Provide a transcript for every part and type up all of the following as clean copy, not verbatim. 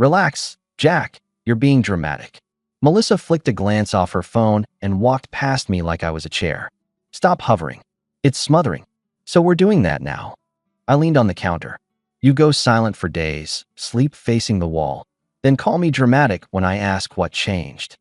Relax, Jack. You're being dramatic. Melissa flicked a glance off her phone and walked past me like I was a chair. Stop hovering. It's smothering. So we're doing that now. I leaned on the counter. You go silent for days, sleep facing the wall, then call me dramatic when I ask what changed.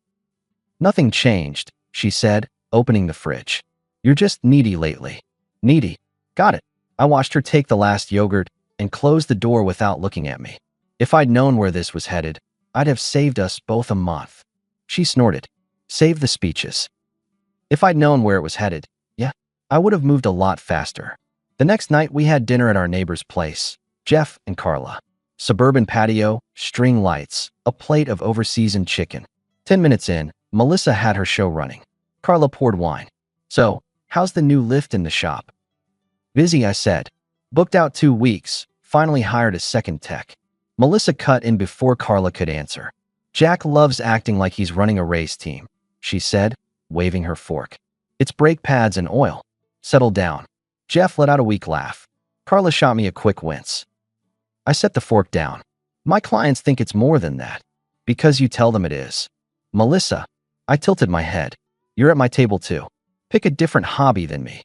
Nothing changed, she said, opening the fridge. You're just needy lately. Needy. Got it. I watched her take the last yogurt and close the door without looking at me. If I'd known where this was headed, I'd have saved us both a month. She snorted. Save the speeches. If I'd known where it was headed, yeah, I would have moved a lot faster. The next night we had dinner at our neighbor's place, Jeff and Carla. Suburban patio, string lights, a plate of overseasoned chicken. 10 minutes in, Melissa had her show running. Carla poured wine. So, how's the new lift in the shop? Busy, I said. Booked out 2 weeks, finally hired a second tech. Melissa cut in before Carla could answer. Jack loves acting like he's running a race team, she said, waving her fork. It's brake pads and oil. Settle down. Jeff let out a weak laugh. Carla shot me a quick wince. I set the fork down. My clients think it's more than that. Because you tell them it is. Melissa, I tilted my head. You're at my table too. Pick a different hobby than me.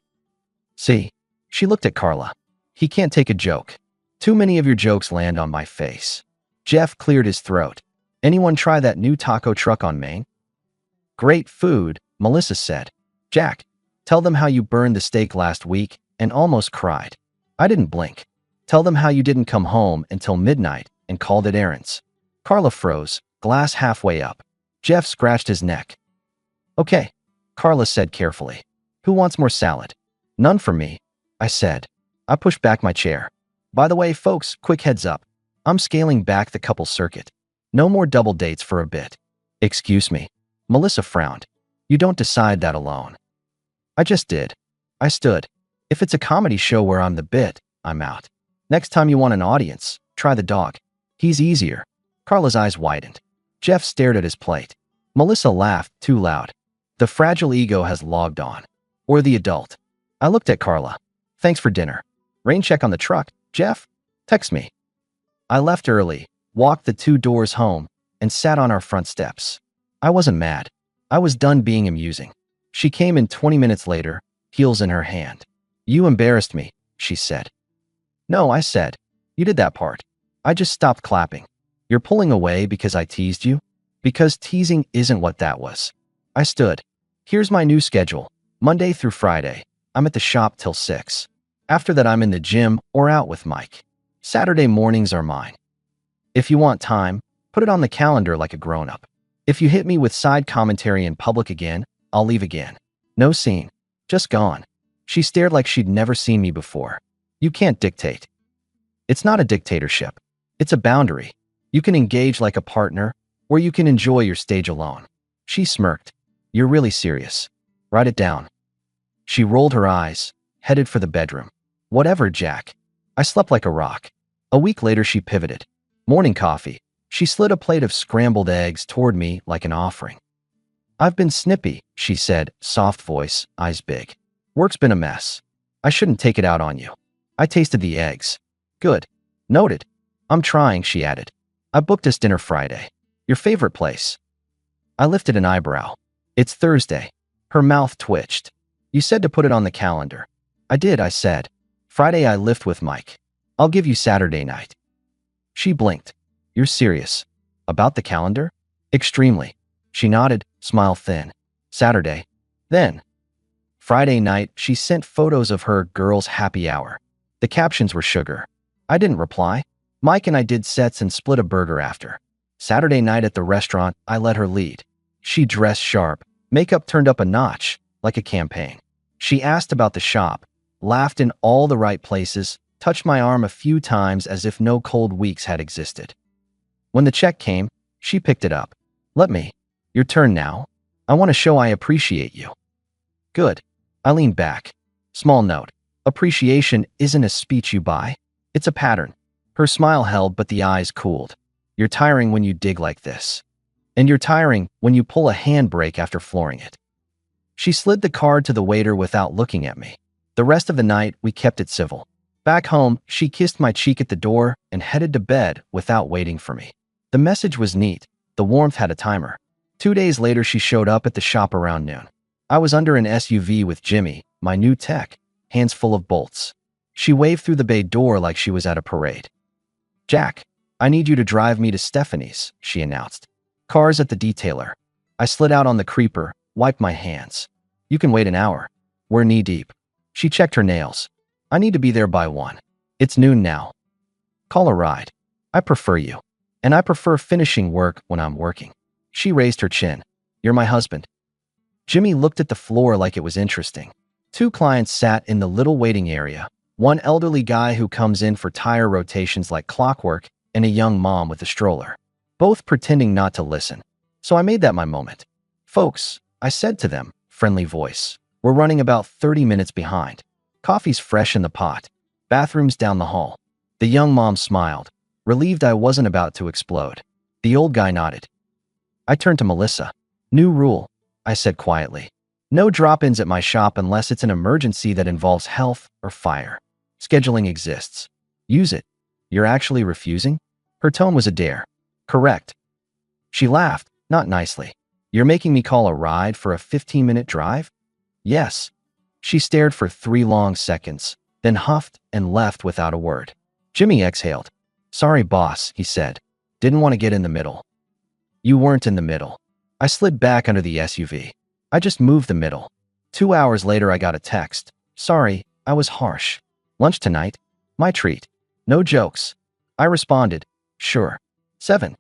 See? She looked at Carla. He can't take a joke. Too many of your jokes land on my face. Jeff cleared his throat. Anyone try that new taco truck on Main? Great food, Melissa said. Jack, tell them how you burned the steak last week and almost cried. I didn't blink. Tell them how you didn't come home until midnight and called it errands. Carla froze, glass halfway up. Jeff scratched his neck. Okay, Carla said carefully. Who wants more salad? None for me, I said. I pushed back my chair. By the way, folks, quick heads up. I'm scaling back the couple circuit. No more double dates for a bit. Excuse me. Melissa frowned. You don't decide that alone. I just did. I stood. If it's a comedy show where I'm the bit, I'm out. Next time you want an audience, try the dog. He's easier. Carla's eyes widened. Jeff stared at his plate. Melissa laughed too loud. The fragile ego has logged on. Or the adult. I looked at Carla. Thanks for dinner. Rain check on the truck, Jeff? Text me. I left early, walked the 2 doors home, and sat on our front steps. I wasn't mad. I was done being amusing. She came in 20 minutes later, heels in her hand. You embarrassed me, she said. No, I said. You did that part. I just stopped clapping. You're pulling away because I teased you? Because teasing isn't what that was. I stood. Here's my new schedule. Monday through Friday, I'm at the shop till 6. After that, I'm in the gym or out with Mike. Saturday mornings are mine. If you want time, put it on the calendar like a grown-up. If you hit me with side commentary in public again, I'll leave again. No scene. Just gone. She stared like she'd never seen me before. You can't dictate. It's not a dictatorship. It's a boundary. You can engage like a partner, or you can enjoy your stage alone. She smirked. You're really serious. Write it down. She rolled her eyes, headed for the bedroom. Whatever, Jack. I slept like a rock. A week later, she pivoted. Morning coffee. She slid a plate of scrambled eggs toward me like an offering. I've been snippy, she said, soft voice, eyes big. Work's been a mess. I shouldn't take it out on you. I tasted the eggs. Good. Noted. I'm trying, she added. I booked us dinner Friday. Your favorite place. I lifted an eyebrow. It's Thursday. Her mouth twitched. You said to put it on the calendar. I did, I said. Friday I lift with Mike. I'll give you Saturday night. She blinked. You're serious. About the calendar? Extremely. She nodded, smile thin. Saturday. Then. Friday night, she sent photos of her girls' happy hour. The captions were sugar. I didn't reply. Mike and I did sets and split a burger after. Saturday night at the restaurant, I let her lead. She dressed sharp, makeup turned up a notch, like a campaign. She asked about the shop, laughed in all the right places, touched my arm a few times as if no cold weeks had existed. When the check came, she picked it up. Let me. Your turn now. I want to show I appreciate you. Good. I leaned back. Small note. Appreciation isn't a speech you buy. It's a pattern. Her smile held, but the eyes cooled. You're tiring when you dig like this. And you're tiring when you pull a handbrake after flooring it. She slid the card to the waiter without looking at me. The rest of the night, we kept it civil. Back home, she kissed my cheek at the door and headed to bed without waiting for me. The message was neat. The warmth had a timer. 2 days later, she showed up at the shop around noon. I was under an SUV with Jimmy, my new tech, hands full of bolts. She waved through the bay door like she was at a parade. "Jack, I need you to drive me to Stephanie's," she announced. "Car's at the detailer." I slid out on the creeper, wiped my hands. "You can wait an hour. We're knee-deep." She checked her nails. "I need to be there by 1. It's noon now." "Call a ride. I prefer you. And I prefer finishing work when I'm working." She raised her chin. "You're my husband." Jimmy looked at the floor like it was interesting. 2 clients sat in the little waiting area. One elderly guy who comes in for tire rotations like clockwork, and a young mom with a stroller. Both pretending not to listen. So I made that my moment. "Folks," I said to them, friendly voice, "we're running about 30 minutes behind. Coffee's fresh in the pot. Bathrooms down the hall." The young mom smiled, relieved I wasn't about to explode. The old guy nodded. I turned to Melissa. "New rule," I said quietly. "No drop-ins at my shop unless it's an emergency that involves health or fire. Scheduling exists. Use it." "You're actually refusing?" Her tone was a dare. "Correct." She laughed, not nicely. "You're making me call a ride for a 15-minute drive?" "Yes." She stared for 3 long seconds, then huffed and left without a word. Jimmy exhaled. "Sorry, boss," he said. "Didn't want to get in the middle." "You weren't in the middle." I slid back under the SUV. "I just moved the middle." 2 hours later, I got a text. "Sorry, I was harsh. Lunch tonight? My treat." No jokes. I responded, "Sure." 7.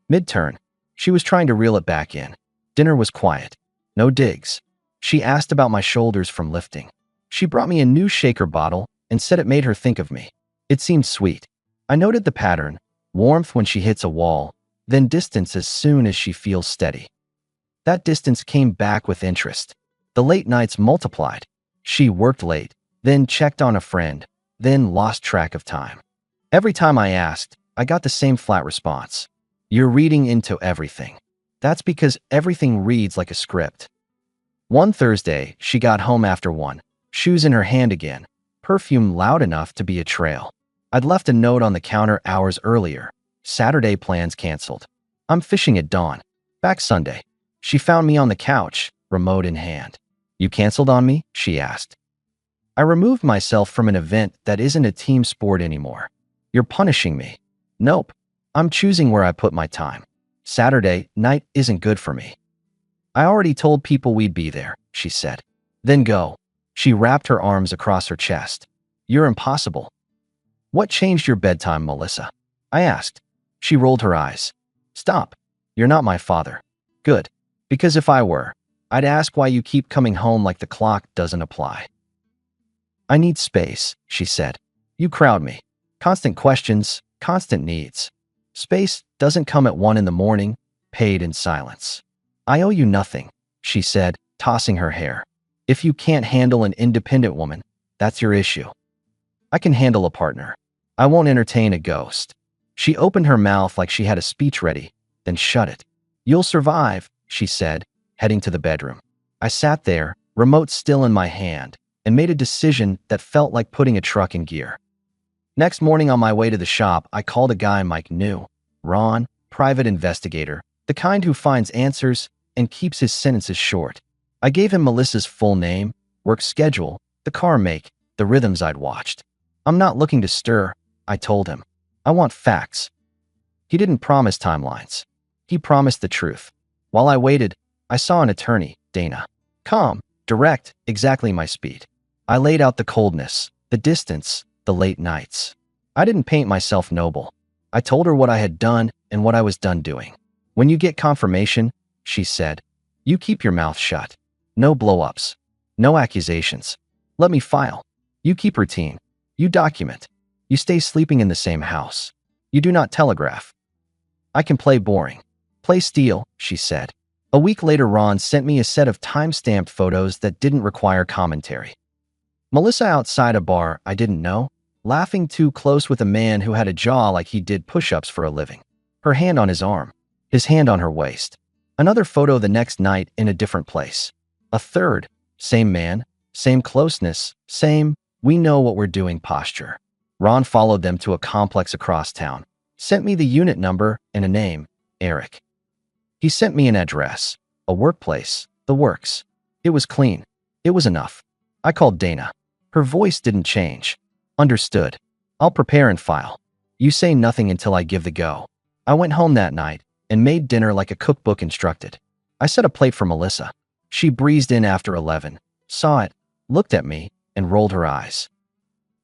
Mid-turn. She was trying to reel it back in. Dinner was quiet. No digs. She asked about my shoulders from lifting. She brought me a new shaker bottle and said it made her think of me. It seemed sweet. I noted the pattern: warmth when she hits a wall, then distance as soon as she feels steady. That distance came back with interest. The late nights multiplied. She worked late, then checked on a friend, then lost track of time. Every time I asked, I got the same flat response. "You're reading into everything." That's because everything reads like a script. One Thursday, she got home after 1, shoes in her hand again, perfume loud enough to be a trail. I'd left a note on the counter hours earlier. "Saturday plans canceled. I'm fishing at dawn. Back Sunday." She found me on the couch, remote in hand. "You canceled on me?" she asked. I removed myself from an event that isn't a team sport anymore. "You're punishing me." "Nope. I'm choosing where I put my time. Saturday night isn't good for me." "I already told people we'd be there," she said. "Then go." She wrapped her arms across her chest. "You're impossible." "What changed your bedtime, Melissa?" I asked. She rolled her eyes. "Stop. You're not my father." "Good. Because if I were, I'd ask why you keep coming home like the clock doesn't apply." "I need space," she said. "You crowd me. Constant questions, constant needs. Space doesn't come at 1 in the morning, paid in silence." "I owe you nothing," she said, tossing her hair. "If you can't handle an independent woman, that's your issue. I can handle a partner. I won't entertain a ghost." She opened her mouth like she had a speech ready, then shut it. "You'll survive," she said, heading to the bedroom. I sat there, remote still in my hand, and made a decision that felt like putting a truck in gear. Next morning on my way to the shop, I called a guy Mike knew. Ron, private investigator, the kind who finds answers and keeps his sentences short. I gave him Melissa's full name, work schedule, the car make, the rhythms I'd watched. "I'm not looking to stir," I told him. "I want facts." He didn't promise timelines. He promised the truth. While I waited, I saw an attorney, Dana. Calm, direct, exactly my speed. I laid out the coldness, the distance, the late nights. I didn't paint myself noble. I told her what I had done and what I was done doing. "When you get confirmation," she said, "you keep your mouth shut. No blow-ups. No accusations. Let me file. You keep routine. You document. You stay sleeping in the same house. You do not telegraph." "I can play boring. Play steal," she said. A week later, Ron sent me a set of time-stamped photos that didn't require commentary. Melissa outside a bar I didn't know, laughing too close with a man who had a jaw like he did push-ups for a living. Her hand on his arm, his hand on her waist. Another photo the next night in a different place. A third, same man, same closeness, same "we know what we're doing" posture. Ron followed them to a complex across town. Sent me the unit number and a name, Eric. He sent me an address, a workplace, the works. It was clean. It was enough. I called Dana. Her voice didn't change. Understood. I'll prepare and file. You say nothing until I give the go. I went home that night and made dinner like a cookbook instructed. I set a plate for Melissa. She breezed in after 11, saw it, looked at me, and rolled her eyes.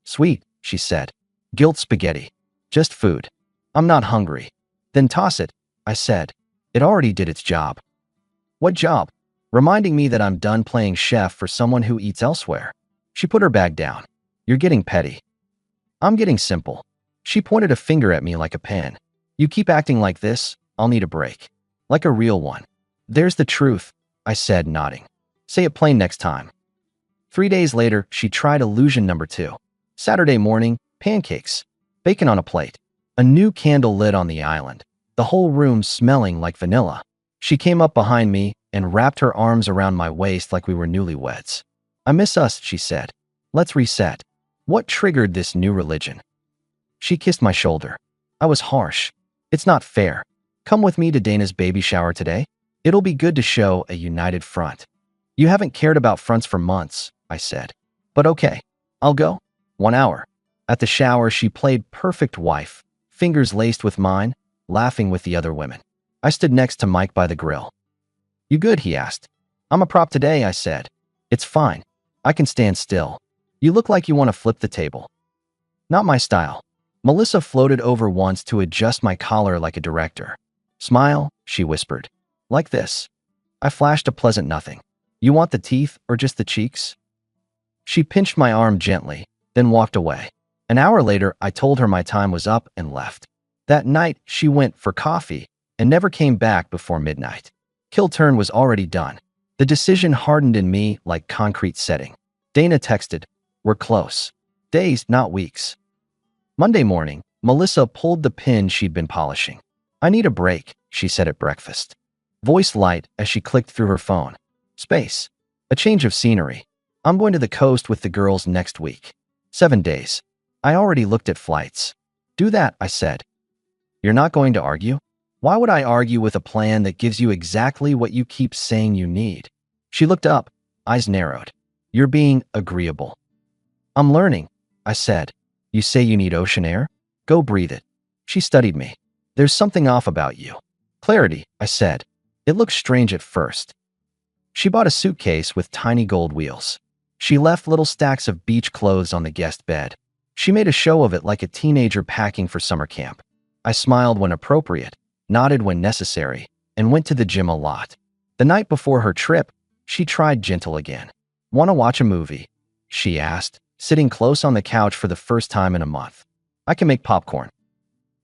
Sweet, she said. Guilt spaghetti. Just food. I'm not hungry. Then toss it, I said. It already did its job. What job? Reminding me that I'm done playing chef for someone who eats elsewhere. She put her bag down. You're getting petty. I'm getting simple. She pointed a finger at me like a pen. You keep acting like this, I'll need a break. Like a real one. There's the truth, I said, nodding. Say it plain next time. 3 days later, she tried illusion number 2. Saturday morning, pancakes. Bacon on a plate. A new candle lit on the island. The whole room smelling like vanilla. She came up behind me and wrapped her arms around my waist like we were newlyweds. I miss us, she said. Let's reset. What triggered this new religion? She kissed my shoulder. I was harsh. It's not fair. Come with me to Dana's baby shower today. It'll be good to show a united front. You haven't cared about fronts for months, I said. But okay, I'll go. 1 hour. At the shower, she played perfect wife, fingers laced with mine, laughing with the other women. I stood next to Mike by the grill. You good? He asked. I'm a prop today, I said. It's fine. I can stand still. You look like you want to flip the table. Not my style. Melissa floated over once to adjust my collar like a director. Smile, she whispered. Like this. I flashed a pleasant nothing. You want the teeth or just the cheeks? She pinched my arm gently, then walked away. An hour later, I told her my time was up and left. That night, she went for coffee and never came back before midnight. Kill turn was already done. The decision hardened in me like concrete setting. Dana texted, we're close. Days, not weeks. Monday morning, Melissa pulled the pin she'd been polishing. I need a break, she said at breakfast. Voice light as she clicked through her phone. Space. A change of scenery. I'm going to the coast with the girls next week. 7 days. I already looked at flights. Do that, I said. You're not going to argue? Why would I argue with a plan that gives you exactly what you keep saying you need? She looked up, eyes narrowed. You're being agreeable. I'm learning, I said. You say you need ocean air? Go breathe it. She studied me. There's something off about you. Clarity, I said. It looks strange at first. She bought a suitcase with tiny gold wheels. She left little stacks of beach clothes on the guest bed. She made a show of it like a teenager packing for summer camp. I smiled when appropriate, nodded when necessary, and went to the gym a lot. The night before her trip, she tried gentle again. Want to watch a movie? She asked, sitting close on the couch for the first time in a month. I can make popcorn.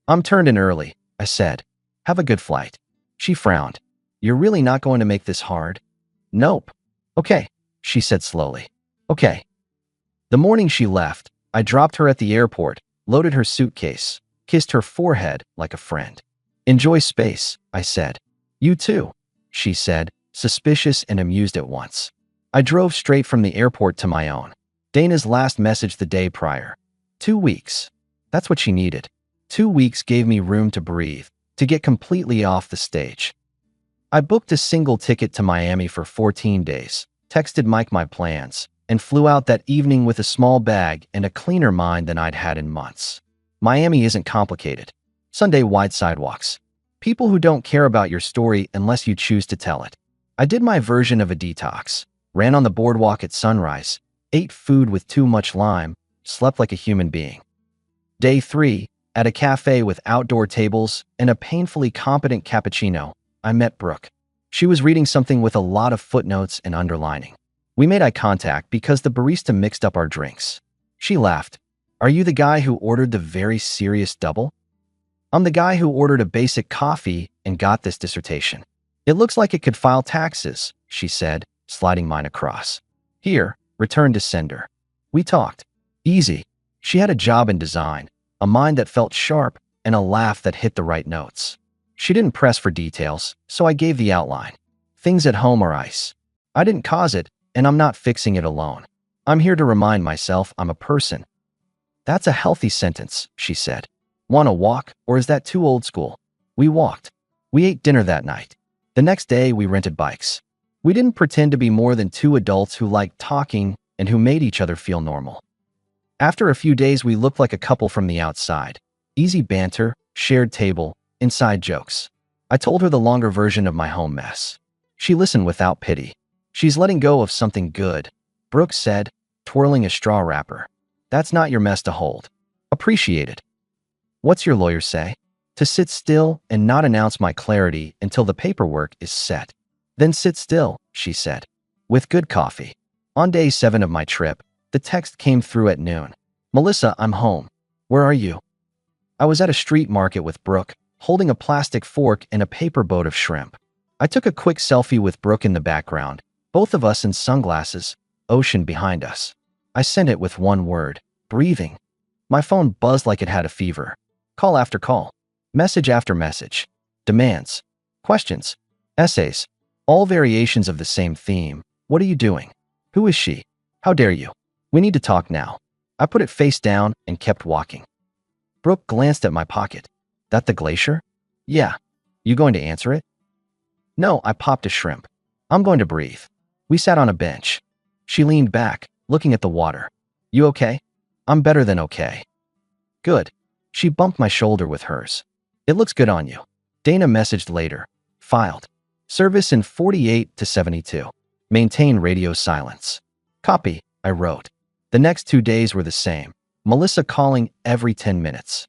I'm turned in early, I said. Have a good flight. She frowned. You're really not going to make this hard? Nope. Okay, she said slowly. Okay. The morning she left, I dropped her at the airport, loaded her suitcase, kissed her forehead like a friend. Enjoy space, I said. You too, she said, suspicious and amused at once. I drove straight from the airport to my own. Dana's last message the day prior. 2 weeks. That's what she needed. 2 weeks gave me room to breathe, to get completely off the stage. I booked a single ticket to Miami for 14 days, texted Mike my plans, and flew out that evening with a small bag and a cleaner mind than I'd had in months. Miami isn't complicated. Sunday wide sidewalks. People who don't care about your story unless you choose to tell it. I did my version of a detox, ran on the boardwalk at sunrise, ate food with too much lime, slept like a human being. Day 3, at a cafe with outdoor tables and a painfully competent cappuccino, I met Brooke. She was reading something with a lot of footnotes and underlining. We made eye contact because the barista mixed up our drinks. She laughed. Are you the guy who ordered the very serious double? I'm the guy who ordered a basic coffee and got this dissertation. It looks like it could file taxes, she said, sliding mine across. Here, return to sender. We talked. Easy. She had a job in design, a mind that felt sharp, and a laugh that hit the right notes. She didn't press for details, so I gave the outline. Things at home are ice. I didn't cause it, and I'm not fixing it alone. I'm here to remind myself I'm a person. That's a healthy sentence, she said. Want a walk, or is that too old school? We walked. We ate dinner that night. The next day, we rented bikes. We didn't pretend to be more than two adults who liked talking and who made each other feel normal. After a few days, we looked like a couple from the outside. Easy banter, shared table, inside jokes. I told her the longer version of my home mess. She listened without pity. She's letting go of something good, Brooke said, twirling a straw wrapper. That's not your mess to hold. Appreciate it. What's your lawyer say? To sit still and not announce my clarity until the paperwork is set. Then sit still, she said. With good coffee. On day 7 of my trip, the text came through at noon. Melissa, I'm home. Where are you? I was at a street market with Brooke, holding a plastic fork and a paper boat of shrimp. I took a quick selfie with Brooke in the background, both of us in sunglasses, ocean behind us. I sent it with one word, breathing. My phone buzzed like it had a fever. Call after call. Message after message. Demands. Questions. Essays. All variations of the same theme. What are you doing? Who is she? How dare you? We need to talk now. I put it face down and kept walking. Brooke glanced at my pocket. That the glacier? Yeah. You going to answer it? No, I popped a shrimp. I'm going to breathe. We sat on a bench. She leaned back, looking at the water. You okay? I'm better than okay. Good. She bumped my shoulder with hers. It looks good on you. Dana messaged later. Filed. Service in 48 to 72. Maintain radio silence. Copy, I wrote. The next 2 days were the same. Melissa calling every 10 minutes.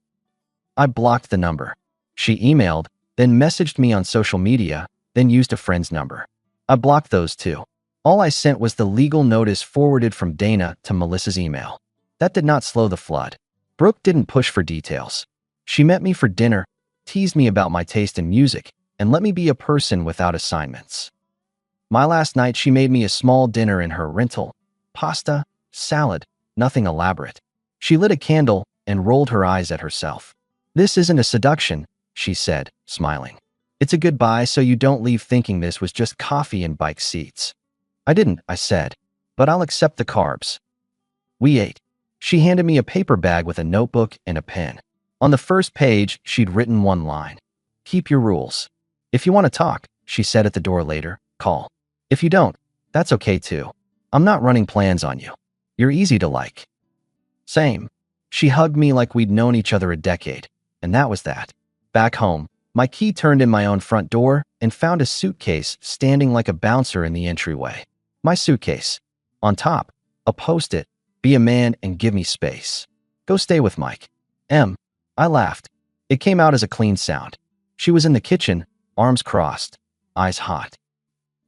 I blocked the number. She emailed, then messaged me on social media, then used a friend's number. I blocked those too. All I sent was the legal notice forwarded from Dana to Melissa's email. That did not slow the flood. Brooke didn't push for details. She met me for dinner, teased me about my taste in music, and let me be a person without assignments. My last night, she made me a small dinner in her rental. Pasta, salad, nothing elaborate. She lit a candle and rolled her eyes at herself. This isn't a seduction, she said, smiling. It's a goodbye so you don't leave thinking this was just coffee and bike seats. I didn't, I said, but I'll accept the carbs. We ate. She handed me a paper bag with a notebook and a pen. On the first page, she'd written one line. Keep your rules. If you want to talk, she said at the door later, call. If you don't, that's okay too. I'm not running plans on you. You're easy to like. Same. She hugged me like we'd known each other a decade, and that was that. Back home, my key turned in my own front door and found a suitcase standing like a bouncer in the entryway. My suitcase. On top, a post-it, be a man and give me space. Go stay with Mike. I laughed. It came out as a clean sound. She was in the kitchen, arms crossed, eyes hot.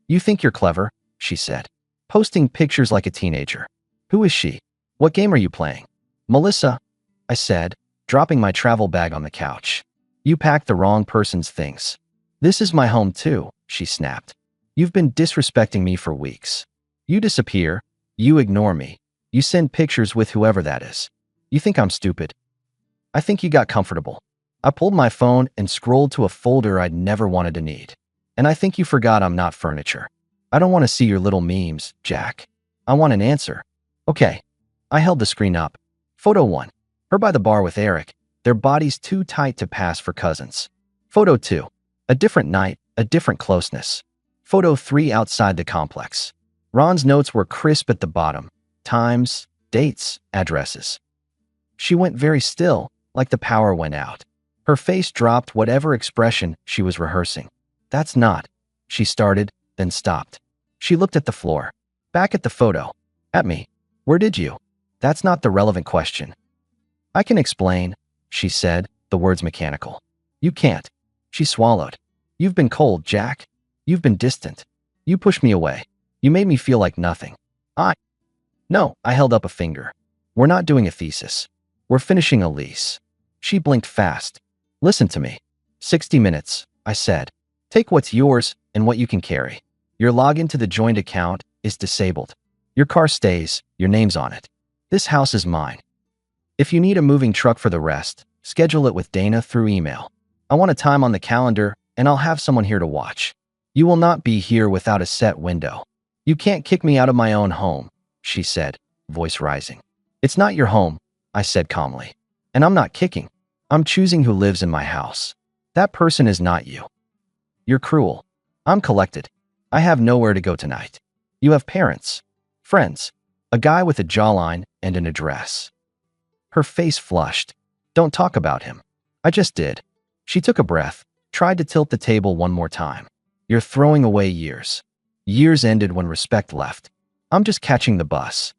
You think you're clever, she said, posting pictures like a teenager. Who is she? What game are you playing? Melissa, I said, dropping my travel bag on the couch. You packed the wrong person's things. This is my home too, she snapped. You've been disrespecting me for weeks. You disappear, you ignore me, you send pictures with whoever that is. You think I'm stupid? I think you got comfortable. I pulled my phone and scrolled to a folder I'd never wanted to need. And I think you forgot I'm not furniture. I don't want to see your little memes, Jack. I want an answer. Okay. I held the screen up. Photo 1. Her by the bar with Eric, their bodies too tight to pass for cousins. Photo 2. A different night, a different closeness. Photo 3 outside the complex. Ron's notes were crisp at the bottom. Times, dates, addresses. She went very still, like the power went out. Her face dropped whatever expression she was rehearsing. That's not. She started, then stopped. She looked at the floor. Back at the photo. At me. Where did you? That's not the relevant question. I can explain, she said, the words mechanical. You can't. She swallowed. You've been cold, Jack. You've been distant. You pushed me away. You made me feel like nothing. No, I held up a finger. We're not doing a thesis. We're finishing a lease. She blinked fast. Listen to me. 60 minutes, I said. Take what's yours and what you can carry. Your login to the joint account is disabled. Your car stays, your name's on it. This house is mine. If you need a moving truck for the rest, schedule it with Dana through email. I want a time on the calendar, and I'll have someone here to watch. You will not be here without a set window. You can't kick me out of my own home, she said, voice rising. It's not your home, I said calmly. And I'm not kicking. I'm choosing who lives in my house. That person is not you. You're cruel. I'm collected. I have nowhere to go tonight. You have parents, friends, a guy with a jawline and an address. Her face flushed. Don't talk about him. I just did. She took a breath, tried to tilt the table one more time. You're throwing away years. Years ended when respect left. I'm just catching the bus.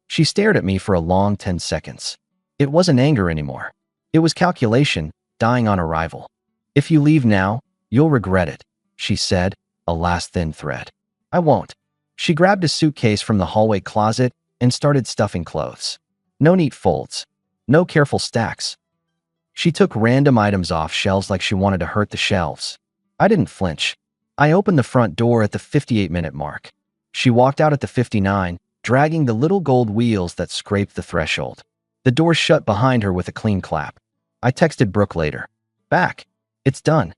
She stared at me for a long 10 seconds. It wasn't anger anymore. It was calculation, dying on arrival. If you leave now, you'll regret it, she said, a last thin thread. I won't. She grabbed a suitcase from the hallway closet and started stuffing clothes. No neat folds. No careful stacks. She took random items off shelves like she wanted to hurt the shelves. I didn't flinch. I opened the front door at the 58-minute mark. She walked out at the 59, dragging the little gold wheels that scraped the threshold. The door shut behind her with a clean clap. I texted Brooke later. Back. It's done.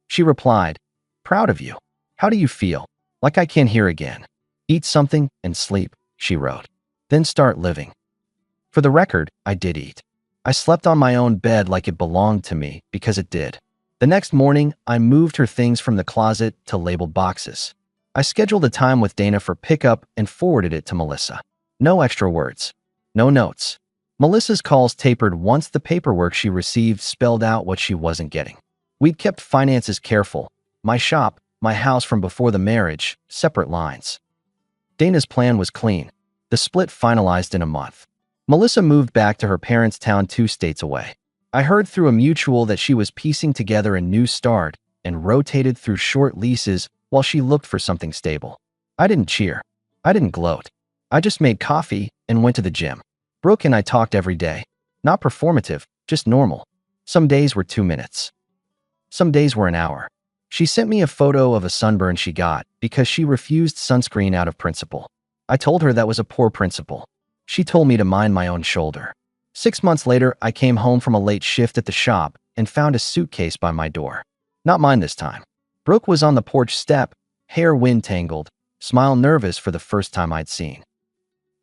She replied, proud of you. How do you feel? Like I can't hear again. Eat something and sleep, she wrote. Then start living. For the record, I did eat. I slept on my own bed like it belonged to me because it did. The next morning, I moved her things from the closet to labeled boxes. I scheduled a time with Dana for pickup and forwarded it to Melissa. No extra words. No notes. Melissa's calls tapered once the paperwork she received spelled out what she wasn't getting. We'd kept finances careful. My shop, my house from before the marriage, separate lines. Dana's plan was clean. The split finalized in a month. Melissa moved back to her parents' town 2 states away. I heard through a mutual that she was piecing together a new start and rotated through short leases while she looked for something stable. I didn't cheer. I didn't gloat. I just made coffee and went to the gym. Brooke and I talked every day. Not performative, just normal. Some days were 2 minutes. Some days were an hour. She sent me a photo of a sunburn she got because she refused sunscreen out of principle. I told her that was a poor principle. She told me to mind my own shoulder. 6 months later, I came home from a late shift at the shop and found a suitcase by my door. Not mine this time. Brooke was on the porch step, hair wind-tangled, smile nervous for the first time I'd seen.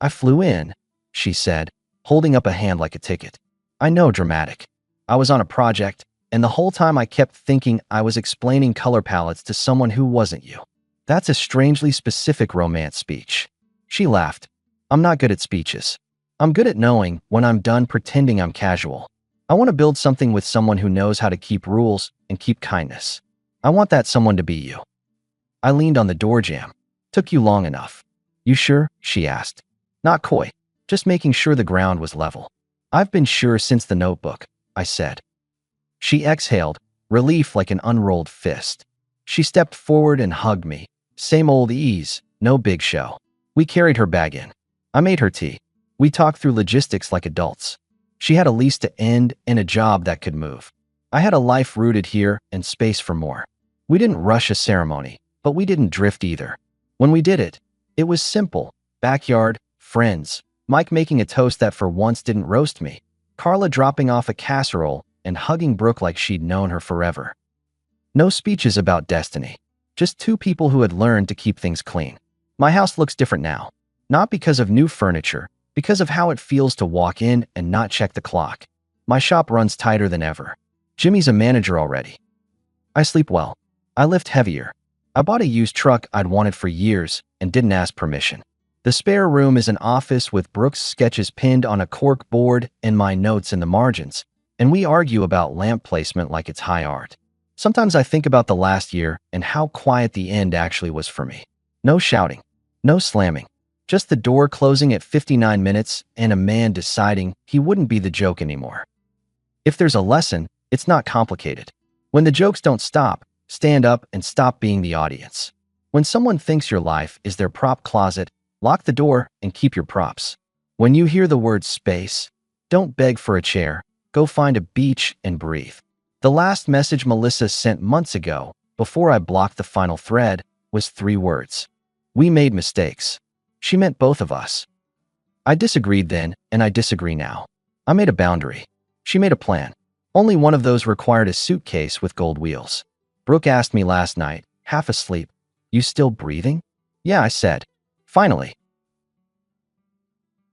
I flew in, she said, holding up a hand like a ticket. I know, dramatic. I was on a project, and the whole time I kept thinking I was explaining color palettes to someone who wasn't you. That's a strangely specific romance speech. She laughed. I'm not good at speeches. I'm good at knowing when I'm done pretending I'm casual. I want to build something with someone who knows how to keep rules and keep kindness. I want that someone to be you. I leaned on the door jamb. Took you long enough. You sure? She asked. Not coy. Just making sure the ground was level. I've been sure since the notebook, I said. She exhaled, relief like an unrolled fist. She stepped forward and hugged me. Same old ease, no big show. We carried her bag in. I made her tea. We talked through logistics like adults. She had a lease to end and a job that could move. I had a life rooted here and space for more. We didn't rush a ceremony, but we didn't drift either. When we did it, it was simple. Backyard, friends, Mike making a toast that for once didn't roast me, Carla dropping off a casserole and hugging Brooke like she'd known her forever. No speeches about destiny. Just 2 people who had learned to keep things clean. My house looks different now. Not because of new furniture, because of how it feels to walk in and not check the clock. My shop runs tighter than ever. Jimmy's a manager already. I sleep well. I lift heavier. I bought a used truck I'd wanted for years and didn't ask permission. The spare room is an office with Brooke's sketches pinned on a cork board and my notes in the margins, and we argue about lamp placement like it's high art. Sometimes I think about the last year and how quiet the end actually was for me. No shouting. No slamming. Just the door closing at 59 minutes and a man deciding he wouldn't be the joke anymore. If there's a lesson, it's not complicated. When the jokes don't stop, stand up and stop being the audience. When someone thinks your life is their prop closet, lock the door and keep your props. When you hear the word space, don't beg for a chair, go find a beach and breathe. The last message Melissa sent months ago, before I blocked the final thread, was 3 words. We made mistakes. She meant both of us. I disagreed then, and I disagree now. I made a boundary. She made a plan. Only one of those required a suitcase with gold wheels. Brooke asked me last night, half asleep, "You still breathing?" "Yeah," I said. Finally.